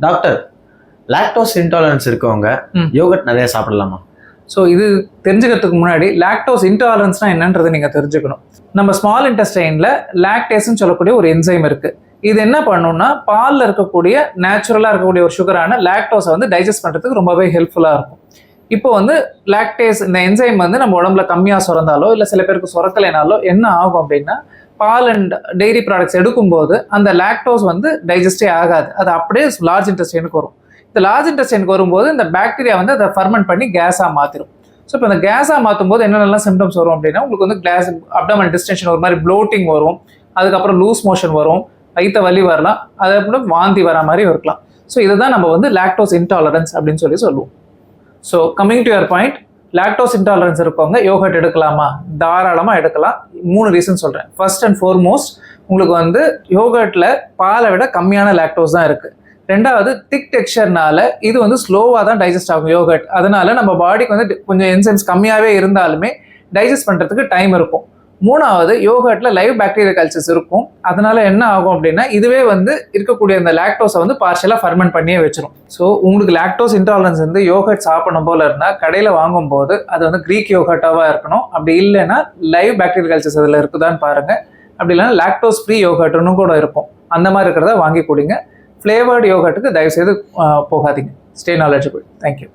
Doctor, lactose intolerance இருக்கவங்க yoghurt நிறைய சாப்பிடலாமா? ஸோ இது தெரிஞ்சுக்கிறதுக்கு முன்னாடி லாக்டோஸ் இன்டாலரன்ஸ்னா என்னன்றதை நீங்கள் தெரிஞ்சுக்கணும். நம்ம ஸ்மால் இன்டெஸ்டைனில் லாக்டேஸ்ன்னு சொல்லக்கூடிய ஒரு என்சைம் இருக்குது. இது என்ன பண்ணுன்னா பாலில் இருக்கக்கூடிய நேச்சுரலாக இருக்கக்கூடிய ஒரு சுகரான லாக்டோஸை வந்து டைஜஸ்ட் பண்ணுறதுக்கு ரொம்பவே ஹெல்ப்ஃபுல்லாக இருக்கும். இப்போ வந்து லாக்டேஸ் இந்த என்சைம் வந்து நம்ம உடம்புல கம்மியாக சுரந்தாலோ இல்லை சில பேருக்கு சுரக்கலைனாலோ என்ன ஆகும் அப்படின்னா, பால் அண்ட் டெய்ரி ப்ராடக்ட்ஸ் எடுக்கும்போது அந்த லாக்டோஸ் வந்து டைஜஸ்டே ஆகாது. அது அப்படியே லார்ஜ் இன்டெஸ்டைனுக்கு வரும். இந்த லார்ஜ் இன்டெஸ்டைனுக்கு வரும்போது இந்த பாக்டீரியா வந்து அதை ஃபர்மெண்ட் பண்ணி கேஸாக மாற்றிடும். ஸோ இப்போ இந்த கேஸாக மாற்றும் போது என்னென்னலாம் சிம்டம்ஸ் வரும் அப்படின்னா, உங்களுக்கு வந்து கிளாஸ் அப்டமன் டிஸ்டென்ஷன் ஒரு மாதிரி ப்ளோட்டிங் வரும், அதுக்கப்புறம் லூஸ் மோஷன் வரும், வயிற்று வலி வரலாம், அதே போல வாந்தி வர மாதிரி இருக்கலாம். ஸோ இதை தான் நம்ம வந்து லாக்டோஸ் இன்டாலரன்ஸ் அப்படின்னு சொல்லுவோம். So coming to your point, lactose intolerance இருக்கவங்க யோகட் எடுக்கலாமா? தாராளமாக எடுக்கலாம். 3 ரீசன் சொல்கிறேன். ஃபர்ஸ்ட் அண்ட் ஃபோர்மோஸ்ட், உங்களுக்கு வந்து யோகட்டில் பாலை விட கம்மியான லாக்டோஸ் தான் இருக்குது. ரெண்டாவது, திக் டெக்ஸ்சர்னால இது வந்து ஸ்லோவாக தான் டைஜஸ்ட் ஆகும் யோகட். அதனால நம்ம பாடிக்கு வந்து கொஞ்சம் என்சைம்ஸ் கம்மியாகவே இருந்தாலுமே டைஜஸ்ட் பண்ணுறதுக்கு டைம் இருக்கும். மூணாவது, யோகட்டில் லைவ் பாக்டீரியா கல்ச்சர்ஸ் இருக்கும். அதனால என்ன ஆகும் அப்படின்னா, இதுவே வந்து இருக்கக்கூடிய அந்த லாக்டோஸை வந்து பார்ஷியலாக ஃபர்மெண்ட் பண்ணியே வச்சிரும். ஸோ உங்களுக்கு லாக்டோஸ் இன்டாலரன்ஸ் வந்து யோகட் சாப்பிடணும் போல இருந்தால் கடையில் வாங்கும்போது அது வந்து க்ரீக் யோகட்டாவாக இருக்கணும். அப்படி இல்லைன்னா லைவ் பாக்டீரியா கல்ச்சர்ஸ் அதில் இருக்குதான்னு பாருங்கள். அப்படி இல்லைன்னா லாக்டோஸ் ஃப்ரீ யோகட்னு கூட இருக்கும். அந்த மாதிரி இருக்கிறத வாங்கி கொடுங்க. ஃப்ளேவர்டு யோகட்டுக்கு தயவுசெய்து போகாதீங்க. Stay knowledgeable. தேங்க்யூ.